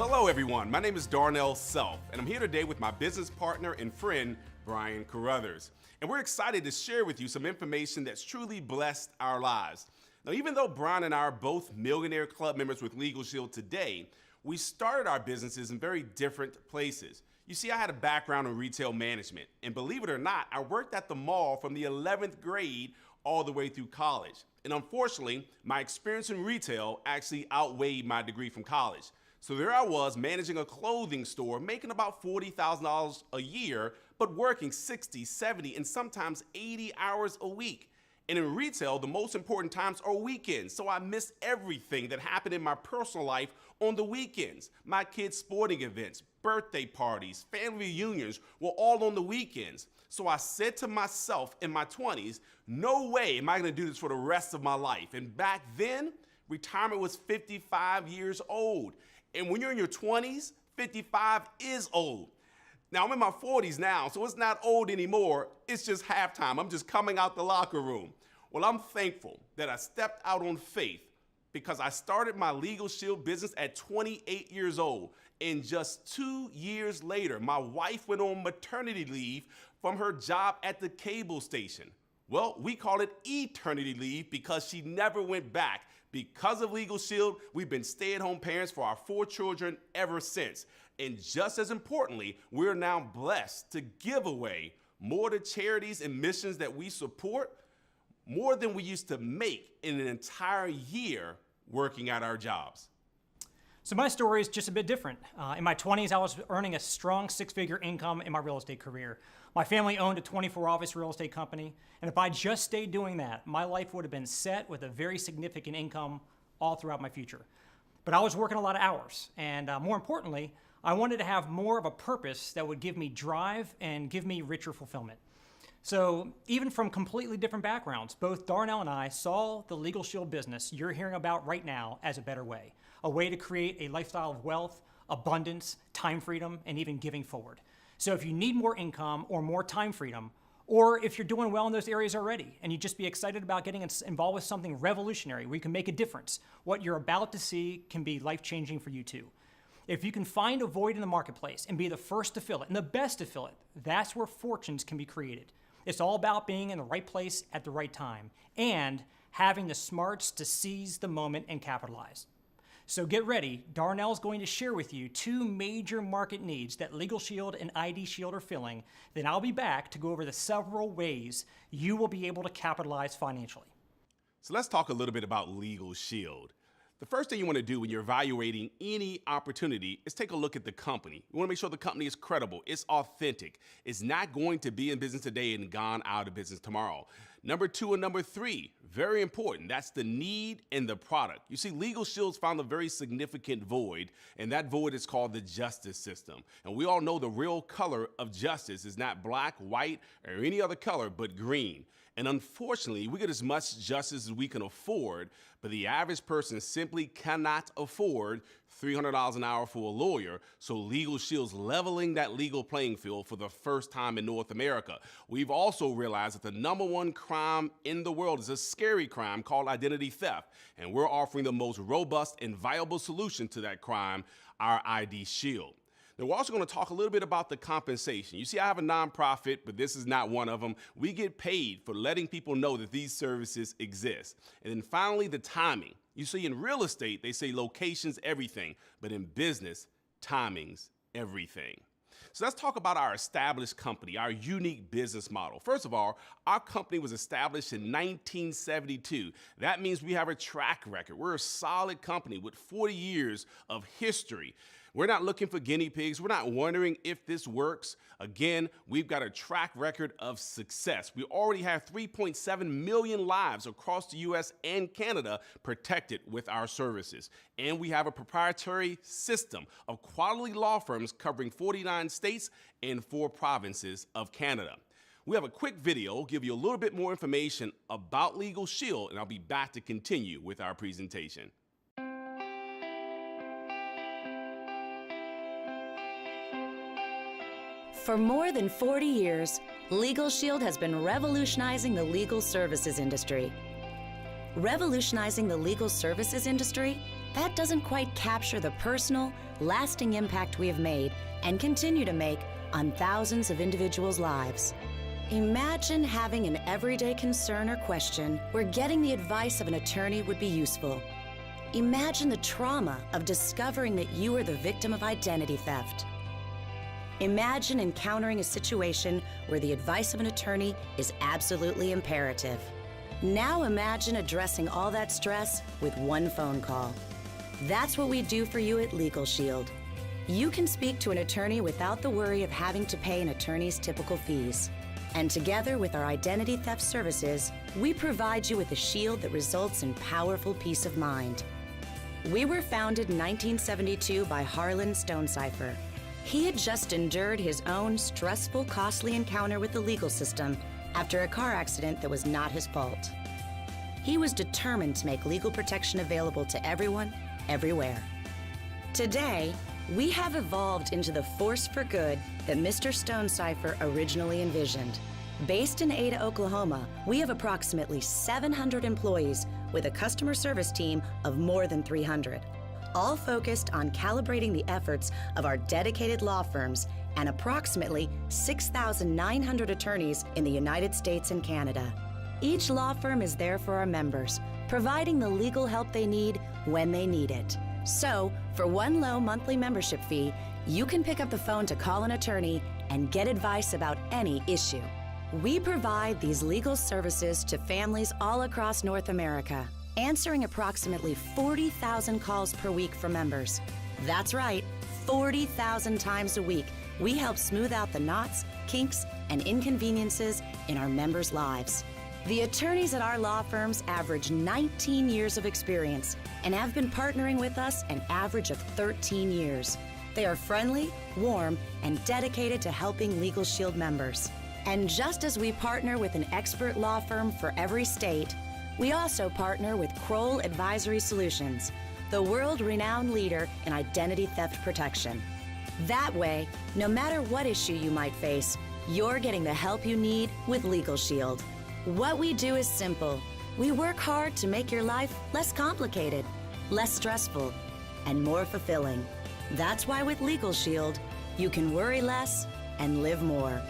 Well, hello everyone, my name is Darnell Self, and I'm here today with my business partner and friend, Brian Carruthers. And we're excited to share with you some information that's truly blessed our lives. Now, even though Brian and I are both Millionaire Club members with Legal Shield today, we started our businesses in very different places. You see, I had a background in retail management, and believe it or not, I worked at the mall from the 11th grade all the way through college. And unfortunately, my experience in retail actually outweighed my degree from college. So there I was managing a clothing store, making about $40,000 a year, but working 60, 70, and sometimes 80 hours a week. And in retail, the most important times are weekends, so I missed everything that happened in my personal life on the weekends. My kids' sporting events, birthday parties, family reunions were all on the weekends. So I said to myself in my 20s, no way am I gonna do this for the rest of my life. And back then, retirement was 55 years old. And when you're in your 20s, 55 is old. Now, I'm in my 40s now, so it's not old anymore. It's just halftime. I'm just coming out the locker room. Well, I'm thankful that I stepped out on faith because I started my Legal Shield business at 28 years old. And just 2 years later, my wife went on maternity leave from her job at the cable station. Well, we call it eternity leave because she never went back. Because of Legal Shield, we've been stay-at-home parents for our 4 children ever since. And just as importantly, we're now blessed to give away more to charities and missions that we support, more than we used to make in an entire year working at our jobs. So my story is just a bit different. In my 20s, I was earning a strong 6-figure income in my real estate career. My family owned a 24-office real estate company, and if I just stayed doing that, my life would have been set with a very significant income all throughout my future. But I was working a lot of hours, and more importantly, I wanted to have more of a purpose that would give me drive and give me richer fulfillment. So even from completely different backgrounds, both Darnell and I saw the Legal Shield business you're hearing about right now as a better way, a way to create a lifestyle of wealth, abundance, time freedom, and even giving forward. So if you need more income or more time freedom, or if you're doing well in those areas already and you just be excited about getting involved with something revolutionary where you can make a difference, what you're about to see can be life-changing for you too. If you can find a void in the marketplace and be the first to fill it and the best to fill it, that's where fortunes can be created. It's all about being in the right place at the right time and having the smarts to seize the moment and capitalize. So get ready, Darnell's going to share with you 2 major market needs that Legal Shield and ID Shield are filling. Then I'll be back to go over the several ways you will be able to capitalize financially. So let's talk a little bit about Legal Shield. The first thing you want to do when you're evaluating any opportunity is take a look at the company. You want to make sure the company is credible, it's authentic, it's not going to be in business today and gone out of business tomorrow. Number 2 and number 3, very important, that's the need and the product. You see, Legal Shield's found a very significant void, and that void is called the justice system. And we all know the real color of justice is not black, white, or any other color, but green. And unfortunately, we get as much justice as we can afford, but the average person simply cannot afford $300 an hour for a lawyer, so Legal Shield's leveling that legal playing field for the first time in North America. We've also realized that the #1 crime in the world is a scary crime called identity theft, and we're offering the most robust and viable solution to that crime, our ID Shield. Now, we're also going to talk a little bit about the compensation. You see, I have a nonprofit, but this is not one of them. We get paid for letting people know that these services exist. And then finally, the timing. You see, in real estate, they say location's everything, but in business, timing's everything. So let's talk about our established company, our unique business model. First of all, our company was established in 1972. That means we have a track record. We're a solid company with 40 years of history. We're not looking for guinea pigs. We're not wondering if this works. Again, we've got a track record of success. We already have 3.7 million lives across the US and Canada protected with our services. And we have a proprietary system of quality law firms covering 49 states and 4 provinces of Canada. We have a quick video, give you a little bit more information about Legal Shield, and I'll be back to continue with our presentation. For more than 40 years, Legal Shield has been revolutionizing the legal services industry. Revolutionizing the legal services industry that doesn't quite capture the personal, lasting impact we have made and continue to make on thousands of individuals' lives. Imagine having an everyday concern or question where getting the advice of an attorney would be useful. Imagine the trauma of discovering that you are the victim of identity theft. Imagine encountering a situation where the advice of an attorney is absolutely imperative. Now imagine addressing all that stress with one phone call. That's what we do for you at Legal Shield. You can speak to an attorney without the worry of having to pay an attorney's typical fees. And together with our identity theft services, we provide you with a shield that results in powerful peace of mind. We were founded in 1972 by Harlan Stonecipher. He had just endured his own stressful, costly encounter with the legal system after a car accident that was not his fault. He was determined to make legal protection available to everyone, everywhere. Today, we have evolved into the force for good that Mr. Stonecipher originally envisioned. Based in Ada, Oklahoma, we have approximately 700 employees with a customer service team of more than 300, all focused on calibrating the efforts of our dedicated law firms and approximately 6,900 attorneys in the United States and Canada. Each law firm is there for our members, providing the legal help they need when they need it. So, for one low monthly membership fee, you can pick up the phone to call an attorney and get advice about any issue. We provide these legal services to families all across North America, answering approximately 40,000 calls per week for members. That's right, 40,000 times a week. We help smooth out the knots, kinks, and inconveniences in our members' lives. The attorneys at our law firms average 19 years of experience and have been partnering with us an average of 13 years. They are friendly, warm, and dedicated to helping Legal Shield members. And just as we partner with an expert law firm for every state, we also partner with Kroll Advisory Solutions, the world-renowned leader in identity theft protection. That way, no matter what issue you might face, you're getting the help you need with Legal Shield. What we do is simple. We work hard to make your life less complicated, less stressful, and more fulfilling. That's why with Legal Shield, you can worry less and live more.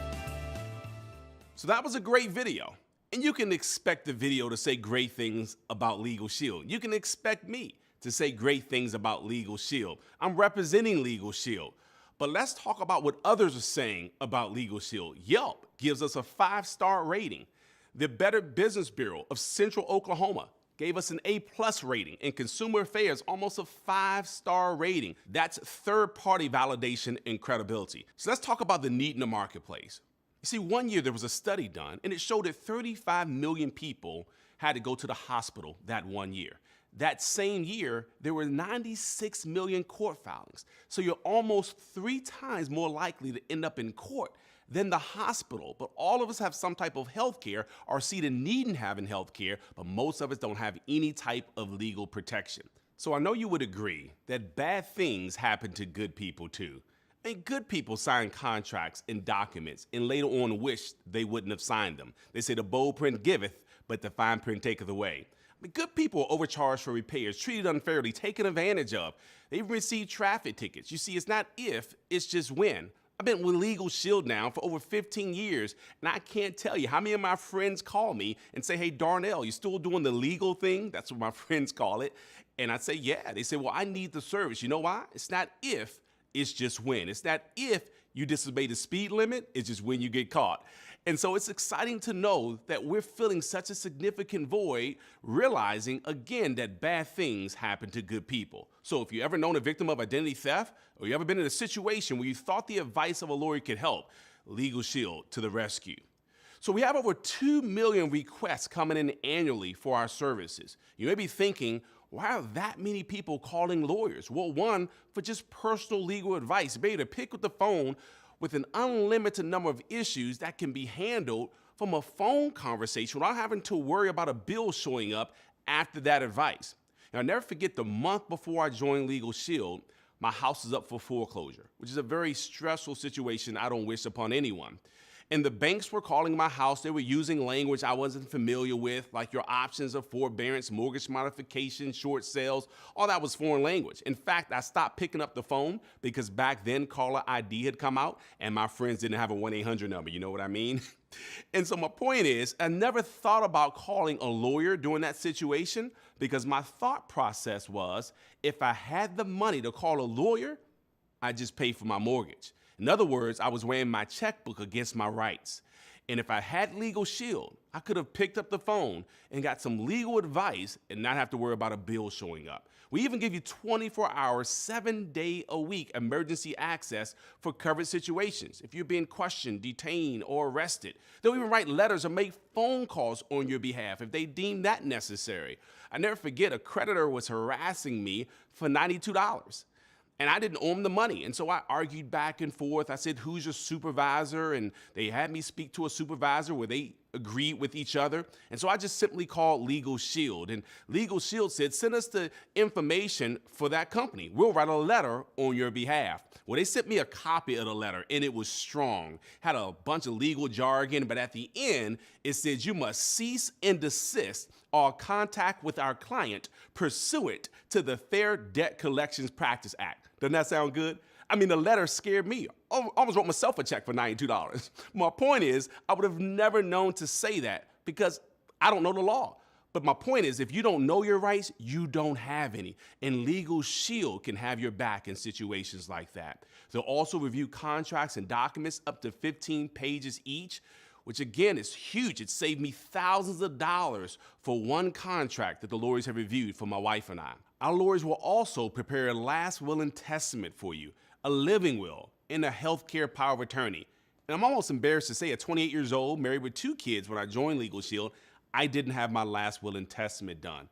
So that was a great video. And you can expect the video to say great things about Legal Shield. You can expect me to say great things about Legal Shield. I'm representing Legal Shield. But let's talk about what others are saying about Legal Shield. Yelp gives us a 5-star rating. The Better Business Bureau of Central Oklahoma gave us an A+ rating, and Consumer Affairs almost a 5-star rating. That's third-party validation and credibility. So let's talk about the need in the marketplace. You see, one year there was a study done, and it showed that 35 million people had to go to the hospital that one year. That same year, there were 96 million court filings. So you're almost 3 times more likely to end up in court than the hospital. But all of us have some type of health care or see the need in having health care, but most of us don't have any type of legal protection. So I know you would agree that bad things happen to good people too. And good people sign contracts and documents and later on wish they wouldn't have signed them. They say the bold print giveth, but the fine print taketh away. Good people are overcharged for repairs, treated unfairly, taken advantage of. They even receive traffic tickets. You see, it's not if, it's just when. I've been with Legal Shield now for over 15 years, and I can't tell you how many of my friends call me and say, hey, Darnell, you still doing the legal thing? That's what my friends call it. And I say, yeah. They say, well, I need the service. You know why? It's not if, it's just when. It's not if you disobey the speed limit, it's just when you get caught. And so it's exciting to know that we're filling such a significant void, realizing again that bad things happen to good people. So if you ever known a victim of identity theft, or you ever been in a situation where you thought the advice of a lawyer could help, Legal Shield to the rescue. So we have over 2 million requests coming in annually for our services. You may be thinking, why are that many people calling lawyers? Well, one, for just personal legal advice, be able to pick up the phone with an unlimited number of issues that can be handled from a phone conversation without having to worry about a bill showing up after that advice. Now, I'll never forget the month before I joined Legal Shield, my house is up for foreclosure, which is a very stressful situation I don't wish upon anyone. And the banks were calling my house. They were using language I wasn't familiar with, like your options of forbearance, mortgage modification, short sales. All that was foreign language. In fact, I stopped picking up the phone because back then caller ID had come out and my friends didn't have a 1-800 number. You know what I mean? And so my point is, I never thought about calling a lawyer during that situation because my thought process was, if I had the money to call a lawyer, I'd just pay for my mortgage. In other words, I was weighing my checkbook against my rights. And if I had Legal Shield, I could have picked up the phone and got some legal advice and not have to worry about a bill showing up. We even give you 24-hour, 7-day-a-week emergency access for covered situations. If you're being questioned, detained, or arrested, they'll even write letters or make phone calls on your behalf if they deem that necessary. I never forget, a creditor was harassing me for $92. And I didn't owe him the money. And so I argued back and forth. I said, who's your supervisor? And they had me speak to a supervisor where they agreed with each other. And so I just simply called Legal Shield. And Legal Shield said, send us the information for that company. We'll write a letter on your behalf. Well, they sent me a copy of the letter, and it was strong. Had a bunch of legal jargon, but at the end, it said you must cease and desist all contact with our client pursuant to the Fair Debt Collections Practice Act. Doesn't that sound good? I mean, the letter scared me. I almost wrote myself a check for $92. My point is, I would have never known to say that because I don't know the law. But my point is, if you don't know your rights, you don't have any. And Legal Shield can have your back in situations like that. They'll also review contracts and documents up to 15 pages each, which again is huge. It saved me thousands of dollars for one contract that the lawyers have reviewed for my wife and I. Our lawyers will also prepare a last will and testament for you, a living will, and a healthcare power of attorney. And I'm almost embarrassed to say at 28 years old, married with 2 kids when I joined Legal Shield, I didn't have my last will and testament done.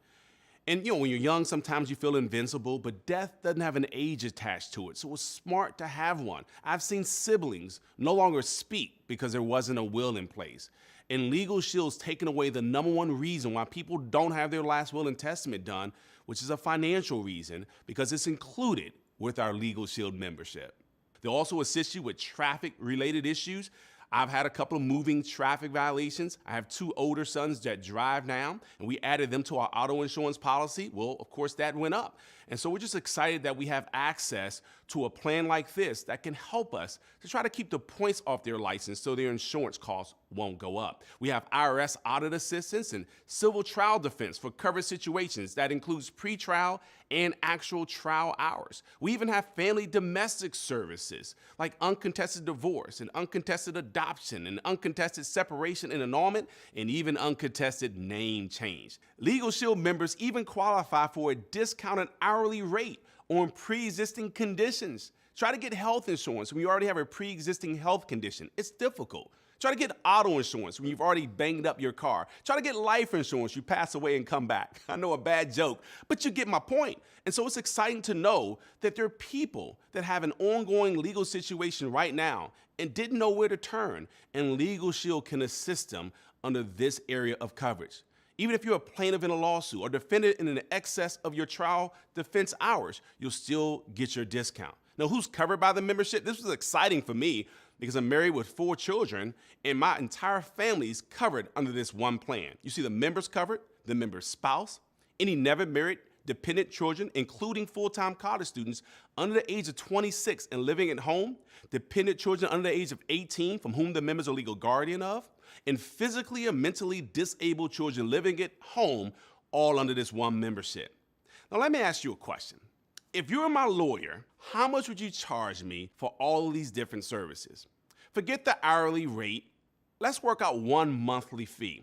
And you know, when you're young, sometimes you feel invincible, but death doesn't have an age attached to it, so it's smart to have one. I've seen siblings no longer speak because there wasn't a will in place. And Legal Shield's taken away the #1 reason why people don't have their last will and testament done, which is a financial reason, because it's included with our Legal Shield membership. They'll also assist you with traffic-related issues. I've had a couple of moving traffic violations. I have 2 older sons that drive now, and we added them to our auto insurance policy. Well, of course, that went up. And so we're just excited that we have access to a plan like this that can help us to try to keep the points off their license so their insurance costs won't go up. We have IRS audit assistance and civil trial defense for covered situations. That includes pretrial and actual trial hours. We even have family domestic services like uncontested divorce and uncontested adoption and uncontested separation and annulment and even uncontested name change. Legal Shield members even qualify for a discounted hourly rate on pre-existing conditions. Try to get health insurance when you already have a pre-existing health condition. It's difficult. Try to get auto insurance when you've already banged up your car. Try to get life insurance, you pass away and come back. I know, a bad joke, but you get my point. And so it's exciting to know that there are people that have an ongoing legal situation right now and didn't know where to turn, and Legal Shield can assist them under this area of coverage. Even if you're a plaintiff in a lawsuit or defendant in an excess of your trial defense hours, you'll still get your discount. Now, who's covered by the membership? This was exciting for me because I'm married with 4 children and my entire family's covered under this one plan. You see the members covered, the member's spouse, any never married dependent children, including full-time college students under the age of 26 and living at home, dependent children under the age of 18 from whom the members are legal guardian of, and physically and mentally disabled children living at home, all under this one membership. Now, let me ask you a question. If you were my lawyer, how much would you charge me for all of these different services? Forget the hourly rate. Let's work out one monthly fee.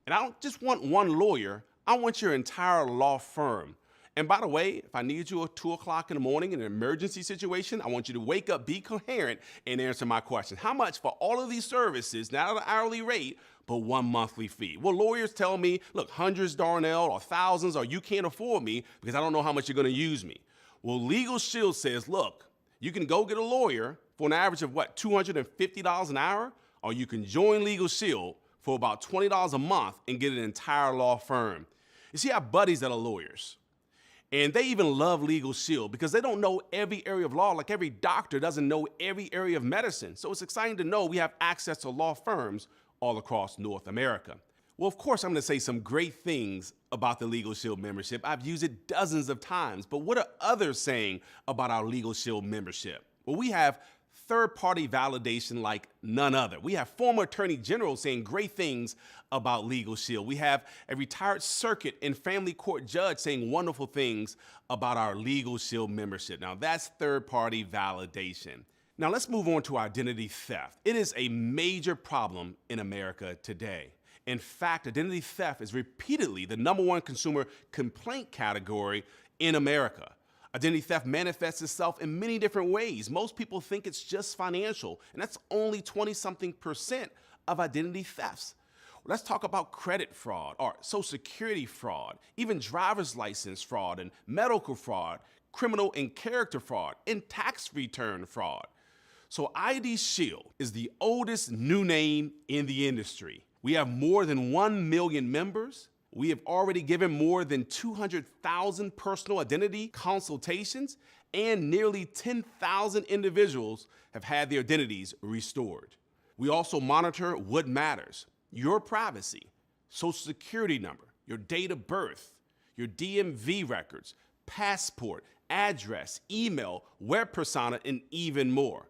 And I don't just want one lawyer, I want your entire law firm. And by the way, if I need you at 2 o'clock in the morning in an emergency situation, I want you to wake up, be coherent, and answer my question. How much for all of these services, not an hourly rate, but one monthly fee? Well, lawyers tell me, look, hundreds, Darnell, or thousands, or you can't afford me because I don't know how much you're going to use me. Well, Legal Shield says, look, you can go get a lawyer for an average of what, $250 an hour, or you can join Legal Shield for about $20 a month and get an entire law firm. You see, I have buddies that are lawyers. And they even love Legal Shield because they don't know every area of law, like every doctor doesn't know every area of medicine. So it's exciting to know we have access to law firms all across North America. Well, of course, I'm going to say some great things about the Legal Shield membership. I've used it dozens of times, but what are others saying about our Legal Shield membership? Well, we have third-party validation like none other. We have former attorney generals saying great things about Legal Shield. We have a retired circuit and family court judge saying wonderful things about our Legal Shield membership. Now, that's third-party validation. Now, let's move on to identity theft. It is a major problem in America today. In fact, identity theft is repeatedly the #1 consumer complaint category in America. Identity theft manifests itself in many different ways. Most people think it's just financial, and that's only 20-something% of identity thefts. Let's talk about credit fraud or Social Security fraud, even driver's license fraud and medical fraud, criminal and character fraud, and tax return fraud. So ID Shield is the oldest new name in the industry. We have more than 1 million members. We have already given more than 200,000 personal identity consultations, and nearly 10,000 individuals have had their identities restored. We also monitor what matters: your privacy, Social Security number, your date of birth, your DMV records, passport, address, email, web persona, and even more.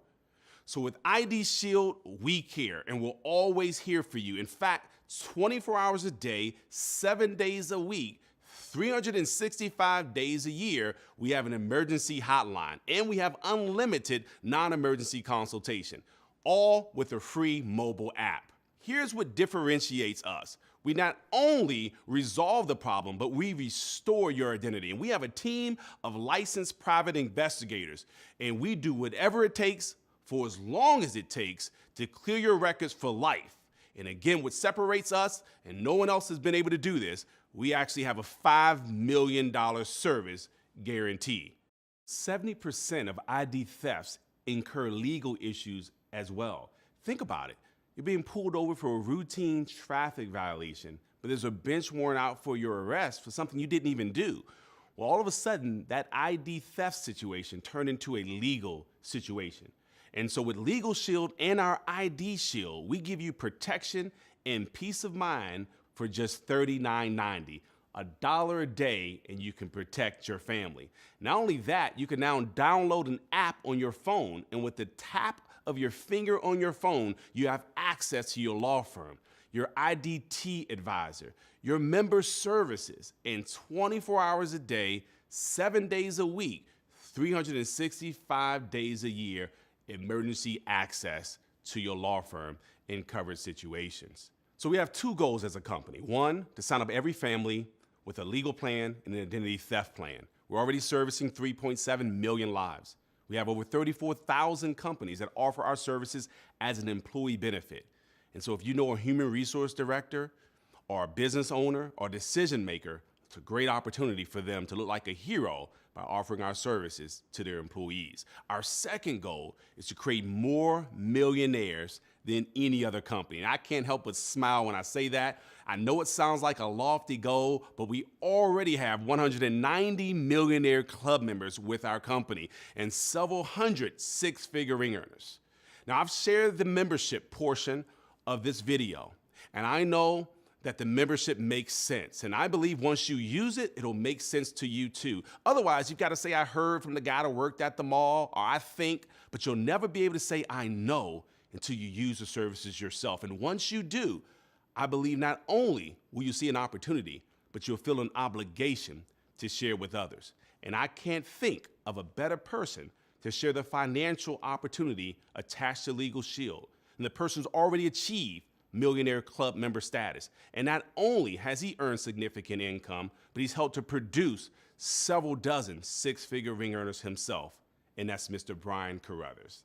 So with ID Shield, we care, and we're always here for you. In fact, 24 hours a day, 7 days a week, 365 days a year, we have an emergency hotline, and we have unlimited non-emergency consultation, all with a free mobile app. Here's what differentiates us. We not only resolve the problem, but we restore your identity. And we have a team of licensed private investigators, and we do whatever it takes for as long as it takes to clear your records for life. And again, what separates us, and no one else has been able to do this, we actually have a $5 million service guarantee. 70% of ID thefts incur legal issues as well. Think about it. You're being pulled over for a routine traffic violation, but there's a bench warrant out for your arrest for something you didn't even do. Well, all of a sudden, that ID theft situation turned into a legal situation. And so with Legal Shield and our ID Shield, we give you protection and peace of mind for just $39.90, $1 a day, and you can protect your family. Not only that, you can now download an app on your phone, and with the tap of your finger on your phone, you have access to your law firm, your IDT advisor, your member services, and 24 hours a day, 7 days a week, 365 days a year, emergency access to your law firm in covered situations. So we have two goals as a company. One, to sign up every family with a legal plan and an identity theft plan. We're already servicing 3.7 million lives. We have over 34,000 companies that offer our services as an employee benefit. And so if you know a human resource director or a business owner or decision maker, it's a great opportunity for them to look like a hero by offering our services to their employees. Our second goal is to create more millionaires than any other company. And I can't help but smile when I say that. I know it sounds like a lofty goal, but we already have 190 millionaire club members with our company and several hundred six-figure ring earners. Now, I've shared the membership portion of this video, and I know that the membership makes sense. And I believe once you use it, it'll make sense to you too. Otherwise, you've got to say, I heard from the guy that worked at the mall, or I think, but you'll never be able to say, I know, until you use the services yourself. And once you do, I believe not only will you see an opportunity, but you'll feel an obligation to share with others. And I can't think of a better person to share the financial opportunity attached to Legal Shield. And the person's already achieved millionaire club member status. And not only has he earned significant income, but he's helped to produce several dozen six-figure ring earners himself. And that's Mr. Brian Carruthers.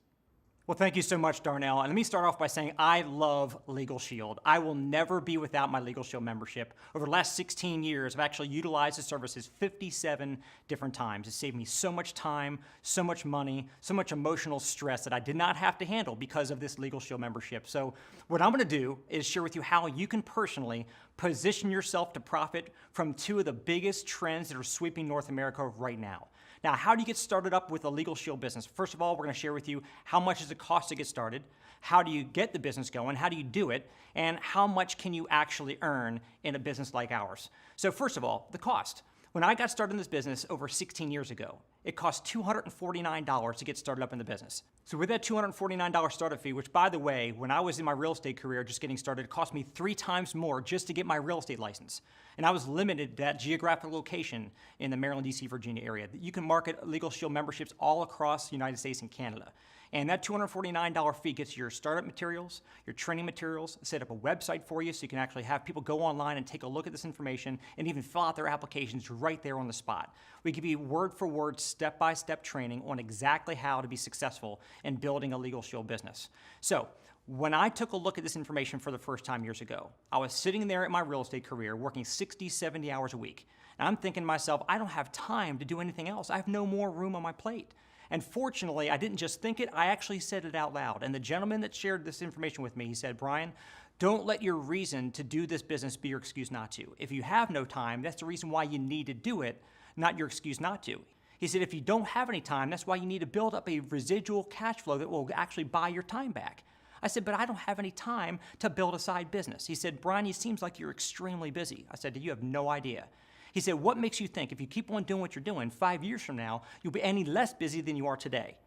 Well, thank you so much, Darnell. And let me start off by saying I love Legal Shield. I will never be without my Legal Shield membership. Over the last 16 years, I've actually utilized the services 57 different times. It saved me so much time, so much money, so much emotional stress that I did not have to handle because of this Legal Shield membership. So what I'm going to do is share with you how you can personally position yourself to profit from two of the biggest trends that are sweeping North America right now. Now, how do you get started up with a Legal Shield business? First of all, we're going to share with you how much does it cost to get started, how do you get the business going, how do you do it, and how much can you actually earn in a business like ours. So first of all, the cost. When I got started in this business over 16 years ago, it cost $249 to get started up in the business. So with that $249 startup fee, which by the way, when I was in my real estate career just getting started, it cost me 3 times more just to get my real estate license. And I was limited to that geographic location in the Maryland, DC, Virginia area. You can market Legal Shield memberships all across the United States and Canada. And that $249 fee gets your startup materials, your training materials, set up a website for you so you can actually have people go online and take a look at this information and even fill out their applications right there on the spot. We give you word for word, step-by-step training on exactly how to be successful in building a Legal Shield business. So when I took a look at this information for the first time years ago, I was sitting there at my real estate career working 60, 70 hours a week. And I'm thinking to myself, I don't have time to do anything else. I have no more room on my plate. And fortunately, I didn't just think it, I actually said it out loud. And the gentleman that shared this information with me, he said, Brian, don't let your reason to do this business be your excuse not to. If you have no time, that's the reason why you need to do it, not your excuse not to. He said, if you don't have any time, that's why you need to build up a residual cash flow that will actually buy your time back. I said, but I don't have any time to build a side business. He said, Brian, it seems like you're extremely busy. I said, you have no idea. He said, what makes you think if you keep on doing what you're doing, 5 years from now, you'll be any less busy than you are today?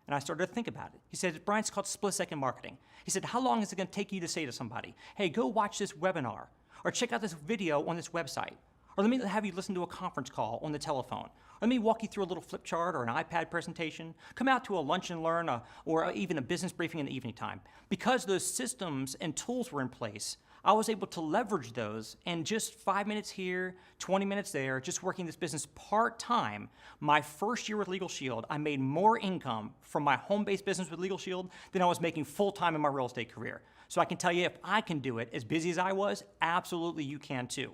And I started to think about it. He said, Brian, it's called split-second marketing. He said, how long is it going to take you to say to somebody, hey, go watch this webinar, or check out this video on this website, or let me have you listen to a conference call on the telephone, or let me walk you through a little flip chart or an iPad presentation, come out to a lunch and learn, or even a business briefing in the evening time. Because those systems and tools were in place, I was able to leverage those, and just 5 minutes here, 20 minutes there, just working this business part-time. My first year with Legal Shield, I made more income from my home-based business with Legal Shield than I was making full-time in my real estate career. So I can tell you, if I can do it, as busy as I was, absolutely you can too.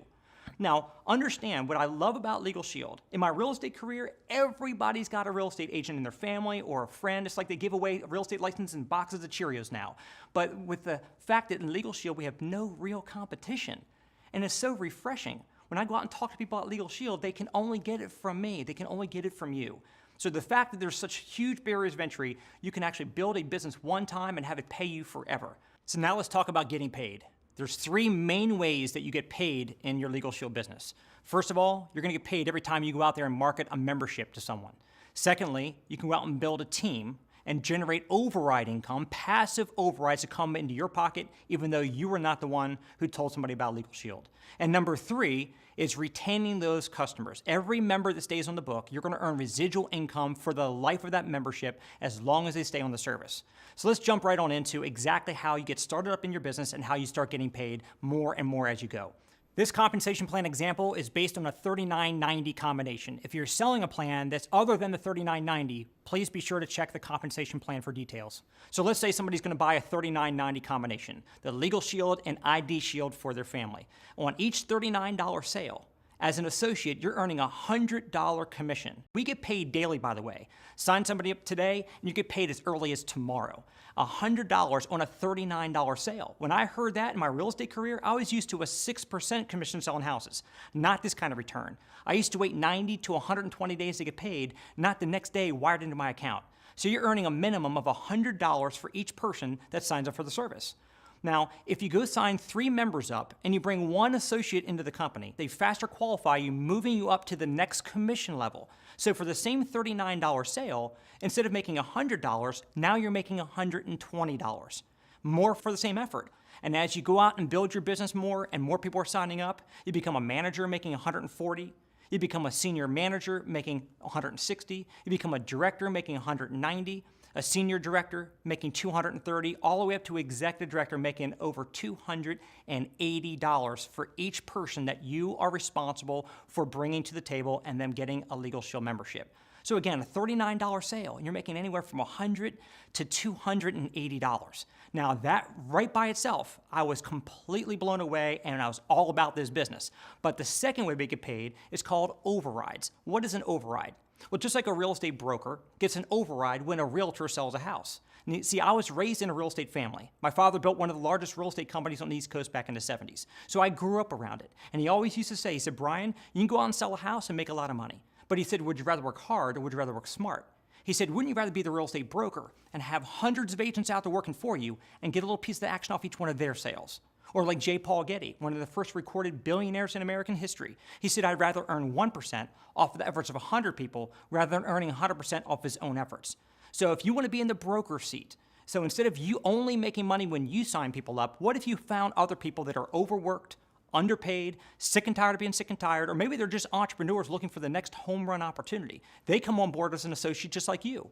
Now, understand what I love about Legal Shield. In my real estate career, everybody's got a real estate agent in their family or a friend. It's like they give away a real estate license in boxes of Cheerios now. But with the fact that in Legal Shield, we have no real competition. And it's so refreshing. When I go out and talk to people about Legal Shield, they can only get it from me. They can only get it from you. So the fact that there's such huge barriers of entry, you can actually build a business one time and have it pay you forever. So now let's talk about getting paid. There's 3 main ways that you get paid in your Legal Shield business. First of all, you're going to get paid every time you go out there and market a membership to someone. Secondly, you can go out and build a team and generate override income, passive overrides to come into your pocket, even though you were not the one who told somebody about Legal Shield. And number 3 is retaining those customers. Every member that stays on the book, you're going to earn residual income for the life of that membership as long as they stay on the service. So let's jump right on into exactly how you get started up in your business and how you start getting paid more and more as you go. This compensation plan example is based on a 3990 combination. If you're selling a plan that's other than the 3990, please be sure to check the compensation plan for details. So let's say somebody's going to buy a 3990 combination, the Legal Shield and ID Shield for their family. On each $39 sale, as an associate, you're earning a $100 commission. We get paid daily, by the way. Sign somebody up today, and you get paid as early as tomorrow. $100 on a $39 sale. When I heard that in my real estate career, I was used to a 6% commission selling houses, not this kind of return. I used to wait 90 to 120 days to get paid, not the next day wired into my account. So you're earning a minimum of $100 for each person that signs up for the service. Now, if you go sign 3 members up and you bring 1 associate into the company, they faster qualify you, moving you up to the next commission level. So for the same $39 sale, instead of making $100, now you're making $120. More for the same effort. And as you go out and build your business more and more people are signing up, you become a manager making $140. You become a senior manager making $160. You become a director making $190. A senior director making $230, all the way up to executive director making over $280 for each person that you are responsible for bringing to the table and them getting a Legal Shield membership. So again, a $39 sale, and you're making anywhere from $100 to $280. Now that right by itself, I was completely blown away, and I was all about this business. But the second way we get paid is called overrides. What is an override? Well, just like a real estate broker gets an override when a realtor sells a house. See, I was raised in a real estate family. My father built one of the largest real estate companies on the East Coast back in the 70s. So I grew up around it. And he always used to say, he said, Brian, you can go out and sell a house and make a lot of money. But he said, would you rather work hard or would you rather work smart? He said, wouldn't you rather be the real estate broker and have hundreds of agents out there working for you and get a little piece of the action off each one of their sales? Or like J. Paul Getty, one of the first recorded billionaires in American history. He said, I'd rather earn 1% off of the efforts of 100 people rather than earning 100% off his own efforts. So if you want to be in the broker seat, so instead of you only making money when you sign people up, what if you found other people that are overworked, underpaid, sick and tired of being sick and tired, or maybe they're just entrepreneurs looking for the next home run opportunity. They come on board as an associate just like you.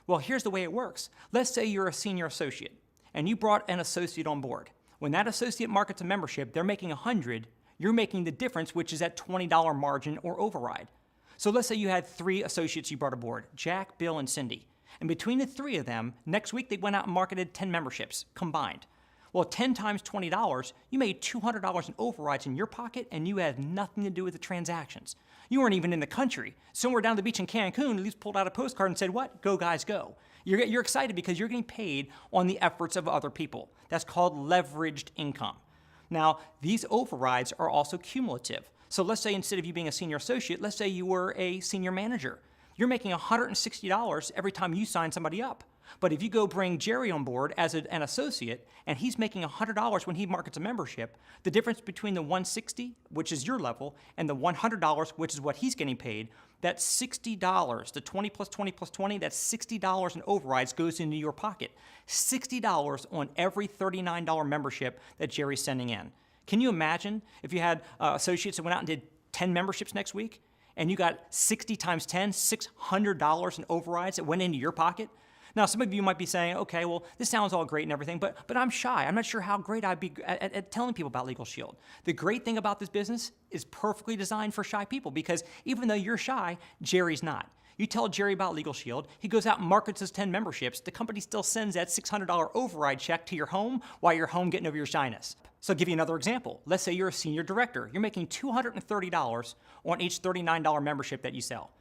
Well, here's the way it works. Let's say you're a senior associate and you brought an associate on board. When that associate markets a membership, they're making 100, you're making the difference, which is that $20 margin or override. So let's say you had 3 associates you brought aboard, Jack, Bill, and Cindy. And between the 3 of them, next week they went out and marketed 10 memberships combined. Well, 10 times $20, you made $200 in overrides in your pocket, and you had nothing to do with the transactions. You weren't even in the country. Somewhere down the beach in Cancun, Elise pulled out a postcard and said, what? Go, guys, go. You're excited because you're getting paid on the efforts of other people. That's called leveraged income. Now, these overrides are also cumulative. So let's say instead of you being a senior associate, let's say you were a senior manager. You're making $160 every time you sign somebody up. But if you go bring Jerry on board as an associate, and he's making $100 when he markets a membership, the difference between the $160, which is your level, and the $100, which is what he's getting paid, that's $60. The 20 plus 20 plus 20, that's $60 in overrides goes into your pocket. $60 on every $39 membership that Jerry's sending in. Can you imagine if you had associates that went out and did 10 memberships next week, and you got 60 times 10, $600 in overrides that went into your pocket? Now, some of you might be saying, okay, well, this sounds all great and everything, but I'm shy. I'm not sure how great I'd be at telling people about Legal Shield. The great thing about this business is perfectly designed for shy people because even though you're shy, Jerry's not. You tell Jerry about Legal Shield, he goes out and markets his 10 memberships, the company still sends that $600 override check to your home while you're home getting over your shyness. So I'll give you another example. Let's say you're a senior director. You're making $230 on each $39 membership that you sell.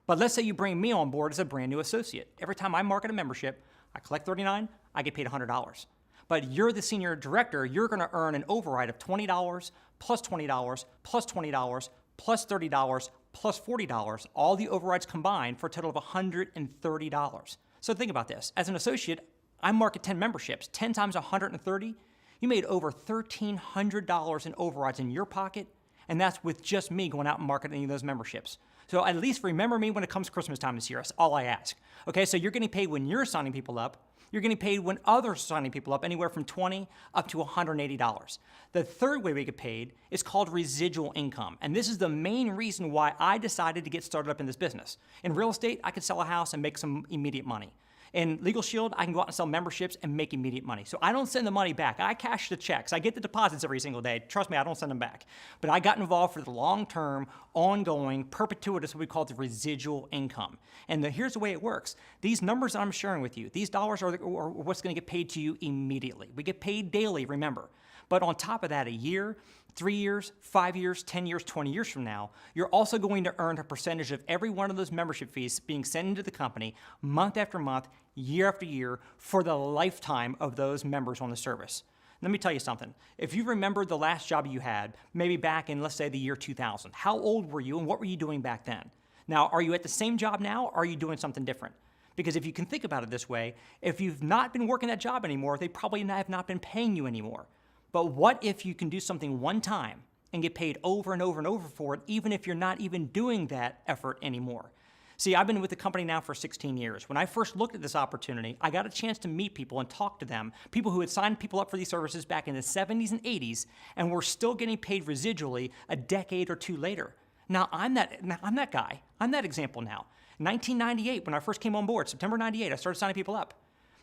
But let's say you bring me on board as a brand new associate. Every time I market a membership, I collect $39, I get paid $100. But you're the senior director, you're gonna earn an override of $20, plus $20, plus $20, plus $30, plus $40, all the overrides combined for a total of $130. So think about this. As an associate, I market 10 memberships. 10 times 130, you made over $1,300 in overrides in your pocket, and that's with just me going out and marketing those memberships. So at least remember me when it comes Christmas time this year. That's all I ask. Okay, so you're getting paid when you're signing people up. You're getting paid when others are signing people up, anywhere from $20 up to $180. The third way we get paid is called residual income. And this is the main reason why I decided to get started up in this business. In real estate, I could sell a house and make some immediate money. In Legal Shield, I can go out and sell memberships and make immediate money. So I don't send the money back. I cash the checks. I get the deposits every single day. Trust me, I don't send them back. But I got involved for the long-term, ongoing, perpetuitous, what we call the residual income. And here's the way it works. These numbers I'm sharing with you, these dollars are what's going to get paid to you immediately. We get paid daily, remember. But on top of that, a year, 3 years, 5 years, 10 years, 20 years from now, you're also going to earn a percentage of every one of those membership fees being sent into the company month after month, year after year, for the lifetime of those members on the service. Let me tell you something. If you remember the last job you had, maybe back in, let's say, the year 2000, how old were you and what were you doing back then? Now, are you at the same job now or are you doing something different? Because if you can think about it this way, if you've not been working that job anymore, they probably have not been paying you anymore. But what if you can do something one time and get paid over and over and over for it, even if you're not even doing that effort anymore? See, I've been with the company now for 16 years. When I first looked at this opportunity, I got a chance to meet people and talk to them, people who had signed people up for these services back in the 70s and 80s and were still getting paid residually a decade or two later. Now, I'm that guy. I'm that example now. 1998, when I first came on board, September 98, I started signing people up.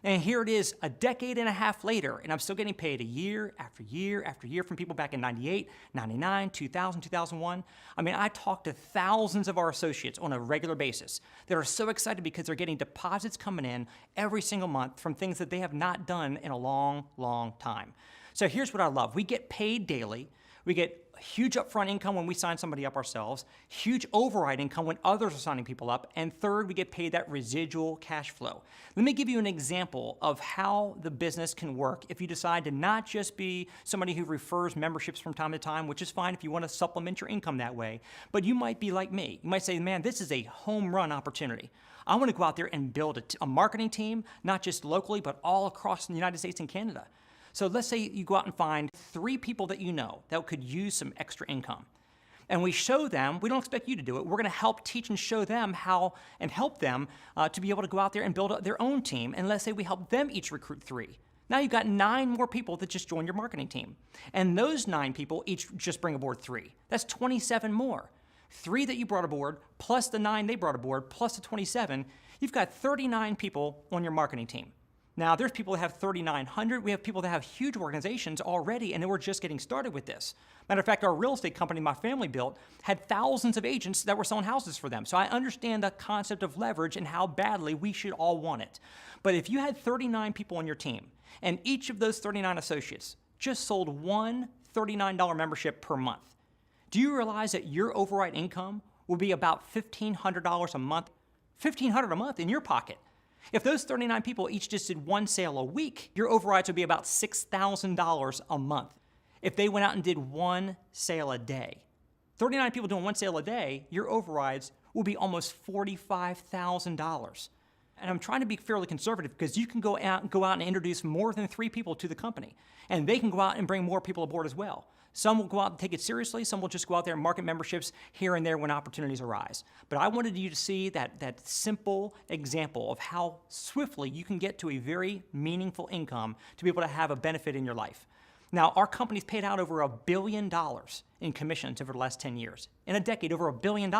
And here it is a decade and a half later, and I'm still getting paid a year after year after year from people back in 98, 99, 2000, 2001. I mean, I talk to thousands of our associates on a regular basis that are so excited because they're getting deposits coming in every single month from things that they have not done in a long, long time. So here's what I love. We get paid daily. We get huge upfront income when we sign somebody up ourselves, huge override income when others are signing people up, and third, we get paid that residual cash flow. Let me give you an example of how the business can work if you decide to not just be somebody who refers memberships from time to time, which is fine if you want to supplement your income that way, but you might be like me. You might say, man, this is a home run opportunity. I want to go out there and build a marketing team, not just locally, but all across the United States and Canada. So let's say you go out and find 3 people that you know that could use some extra income. And we show them, we don't expect you to do it, we're going to help teach and show them how and help them to be able to go out there and build their own team. And let's say we help them each recruit 3. Now you've got 9 more people that just joined your marketing team. And those 9 people each just bring aboard 3. That's 27 more. 3 that you brought aboard, plus the 9 they brought aboard, plus the 27, you've got 39 people on your marketing team. Now, there's people that have 3,900. We have people that have huge organizations already, and we're just getting started with this. Matter of fact, our real estate company my family built had thousands of agents that were selling houses for them. So I understand the concept of leverage and how badly we should all want it. But if you had 39 people on your team, and each of those 39 associates just sold one $39 membership per month, do you realize that your override income will be about $1,500 a month? $1,500 a month in your pocket. If those 39 people each just did 1 sale a week, your overrides would be about $6,000 a month. If they went out and did 1 sale a day, 39 people doing 1 sale a day, your overrides will be almost $45,000. And I'm trying to be fairly conservative because you can go out and introduce more than 3 people to the company, and they can go out and bring more people aboard as well. Some will go out and take it seriously. Some will just go out there and market memberships here and there when opportunities arise. But I wanted you to see that simple example of how swiftly you can get to a very meaningful income to be able to have a benefit in your life. Now, our company's paid out over $1 billion in commissions over the last 10 years. In a decade, over $1 billion.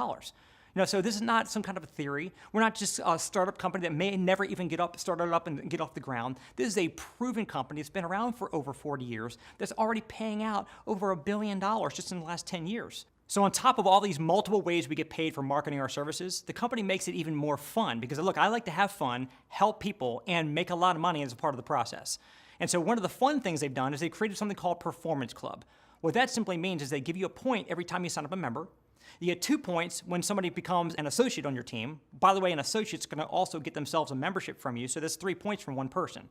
So this is not some kind of a theory. We're not just a startup company that may never even started up and get off the ground. This is a proven company that's been around for over 40 years that's already paying out over $1 billion just in the last 10 years. So on top of all these multiple ways we get paid for marketing our services, the company makes it even more fun because, look, I like to have fun, help people, and make a lot of money as a part of the process. And so one of the fun things they've done is they've created something called Performance Club. What that simply means is they give you a point every time you sign up a member. You get 2 points when somebody becomes an associate on your team. By the way, an associate's going to also get themselves a membership from you, so that's 3 points from one person.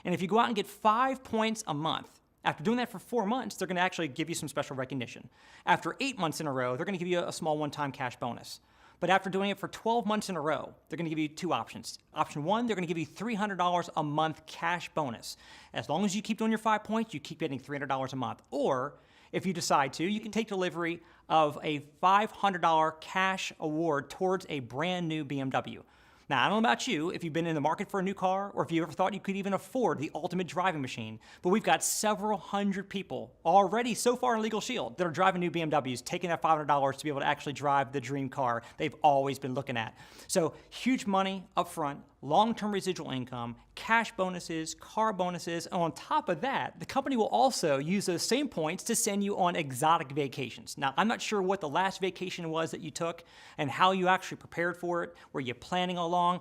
And if you go out and get 5 points a month, after doing that for 4 months, they're going to actually give you some special recognition. After 8 months in a row, they're going to give you a small one-time cash bonus. But after doing it for 12 months in a row, they're going to give you 2 options. Option 1, they're going to give you $300 a month cash bonus. As long as you keep doing your 5 points, you keep getting $300 a month. Or if you decide to, you can take delivery of a $500 cash award towards a brand new BMW. Now, I don't know about you, if you've been in the market for a new car, or if you ever thought you could even afford the ultimate driving machine, but we've got several hundred people already so far in Legal Shield that are driving new BMWs, taking that $500 to be able to actually drive the dream car they've always been looking at. So huge money up front, long-term residual income, cash bonuses, car bonuses, and on top of that, the company will also use those same points to send you on exotic vacations. Now, I'm not sure what the last vacation was that you took and how you actually prepared for it. Were you planning along,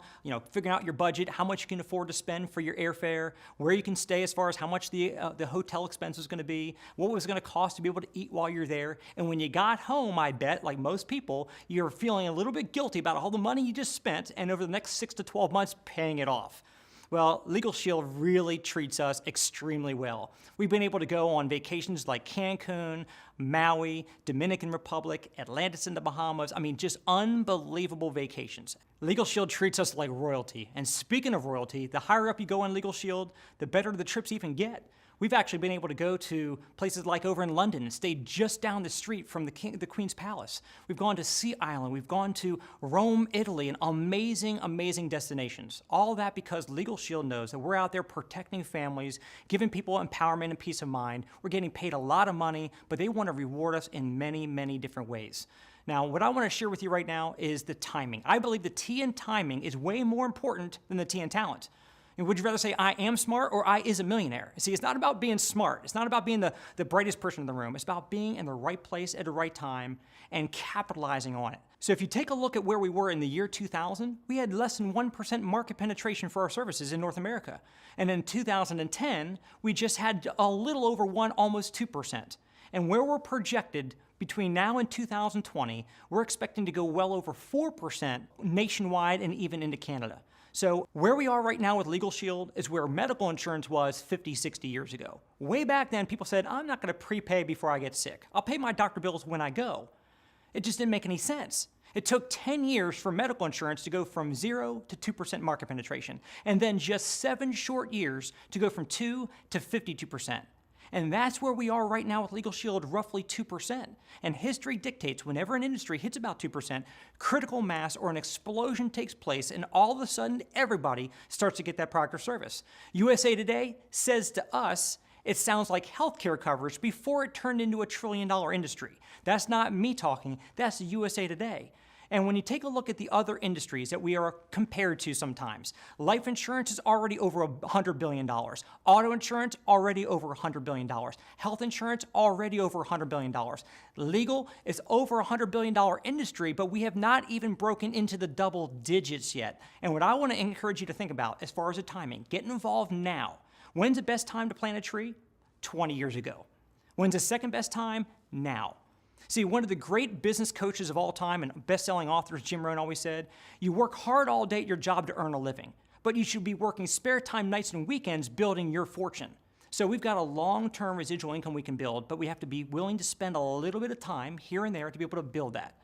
figuring out your budget, how much you can afford to spend for your airfare, where you can stay as far as how much the hotel expense was going to be, what was going to cost to be able to eat while you're there. And when you got home, I bet, like most people, you're feeling a little bit guilty about all the money you just spent and over the next 6 to 12 months paying it off. Well, Legal Shield really treats us extremely well. We've been able to go on vacations like Cancun, Maui, Dominican Republic, Atlantis in the Bahamas. I mean, just unbelievable vacations. Legal Shield treats us like royalty. And speaking of royalty, the higher up you go on Legal Shield, the better the trips even get. We've actually been able to go to places like over in London and stay just down the street from the Queen's Palace. We've gone to Sea Island. We've gone to Rome, Italy, and amazing, amazing destinations. All that because Legal Shield knows that we're out there protecting families, giving people empowerment and peace of mind. We're getting paid a lot of money, but they want to reward us in many, many different ways. Now, what I want to share with you right now is the timing. I believe the T in timing is way more important than the T in talent. And would you rather say I am smart or I is a millionaire? See, it's not about being smart. It's not about being the brightest person in the room. It's about being in the right place at the right time and capitalizing on it. So if you take a look at where we were in the year 2000, we had less than 1% market penetration for our services in North America. And in 2010, we just had a little over 1, almost 2%. And where we're projected between now and 2020, we're expecting to go well over 4% nationwide and even into Canada. So where we are right now with Legal Shield is where medical insurance was 50, 60 years ago. Way back then, people said, I'm not going to prepay before I get sick. I'll pay my doctor bills when I go. It just didn't make any sense. It took 10 years for medical insurance to go from 0 to 2% market penetration, and then just 7 short years to go from 2 to 52%. And that's where we are right now with Legal Shield, roughly 2%. And history dictates whenever an industry hits about 2%, critical mass or an explosion takes place, and all of a sudden everybody starts to get that product or service. USA Today says to us, it sounds like healthcare coverage before it turned into a $1 trillion industry. That's not me talking, that's USA Today. And when you take a look at the other industries that we are compared to sometimes, life insurance is already over $100 billion. Auto insurance, already over $100 billion. Health insurance, already over $100 billion. Legal is over a $100 billion industry, but we have not even broken into the double digits yet. And what I want to encourage you to think about as far as the timing, get involved now. When's the best time to plant a tree? 20 years ago. When's the second best time? Now. See, one of the great business coaches of all time and best-selling authors, Jim Rohn, always said, you work hard all day at your job to earn a living, but you should be working spare time nights and weekends building your fortune. So we've got a long-term residual income we can build, but we have to be willing to spend a little bit of time here and there to be able to build that.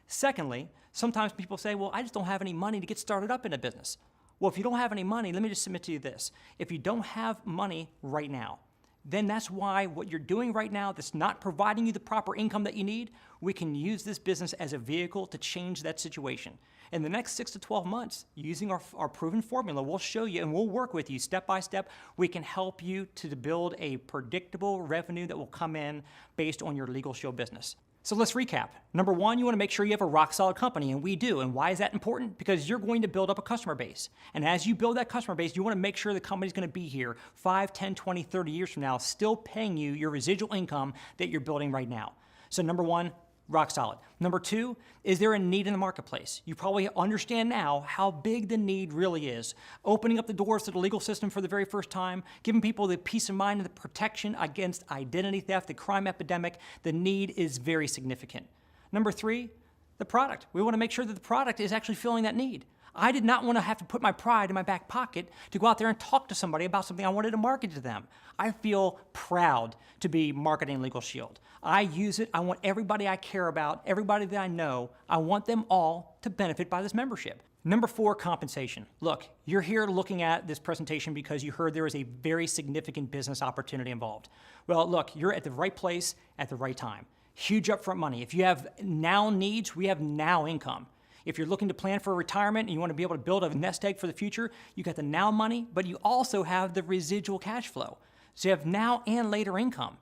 Secondly, sometimes people say, well, I just don't have any money to get started up in a business. Well, if you don't have any money, let me just submit to you this. If you don't have money right now, then that's why what you're doing right now that's not providing you the proper income that you need, we can use this business as a vehicle to change that situation. In the next 6 to 12 months, using our proven formula, we'll show you and we'll work with you step by step. We can help you to build a predictable revenue that will come in based on your Legal Shield business. So let's recap. Number one, you want to make sure you have a rock solid company, and we do. And why is that important? Because you're going to build up a customer base. And as you build that customer base, you want to make sure the company's going to be here 5, 10, 20, 30 years from now, still paying you your residual income that you're building right now. So number one, rock solid. Number two, is there a need in the marketplace? You probably understand now how big the need really is. Opening up the doors to the legal system for the very first time, giving people the peace of mind and the protection against identity theft, the crime epidemic, the need is very significant. Number three, the product. We want to make sure that the product is actually filling that need. I did not want to have to put my pride in my back pocket to go out there and talk to somebody about something I wanted to market to them. I feel proud to be marketing Legal Shield. I use it. I want everybody I care about, everybody that I know, I want them all to benefit by this membership. Number four, compensation. Look, you're here looking at this presentation because you heard there is a very significant business opportunity involved. Well, look, you're at the right place at the right time. Huge upfront money. If you have now needs, we have now income. If you're looking to plan for retirement and you want to be able to build a nest egg for the future, you got the now money, but you also have the residual cash flow. So you have now and later income.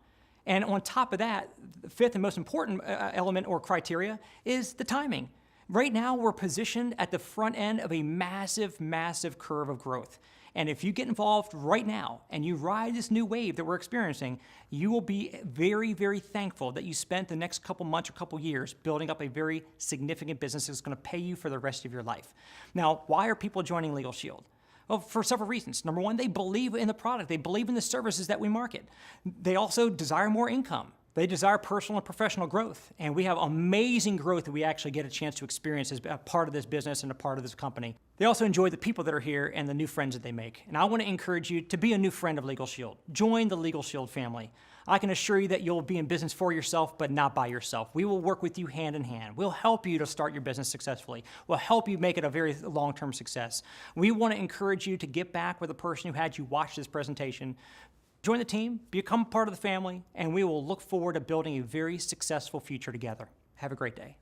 And on top of that, the fifth and most important element or criteria is the timing. Right now, we're positioned at the front end of a massive, massive curve of growth. And if you get involved right now and you ride this new wave that we're experiencing, you will be very, very thankful that you spent the next couple months or couple years building up a very significant business that's going to pay you for the rest of your life. Now, why are people joining Legal Shield? Well, for several reasons. Number one, they believe in the product. They believe in the services that we market. They also desire more income. They desire personal and professional growth, and we have amazing growth that we actually get a chance to experience as a part of this business and a part of this company. They also enjoy the people that are here and the new friends that they make. And I want to encourage you to be a new friend of Legal Shield. Join the Legal Shield family. I can assure you that you'll be in business for yourself, but not by yourself. We will work with you hand in hand. We'll help you to start your business successfully. We'll help you make it a very long-term success. We want to encourage you to get back with the person who had you watch this presentation. Join the team, become part of the family, and we will look forward to building a very successful future together. Have a great day.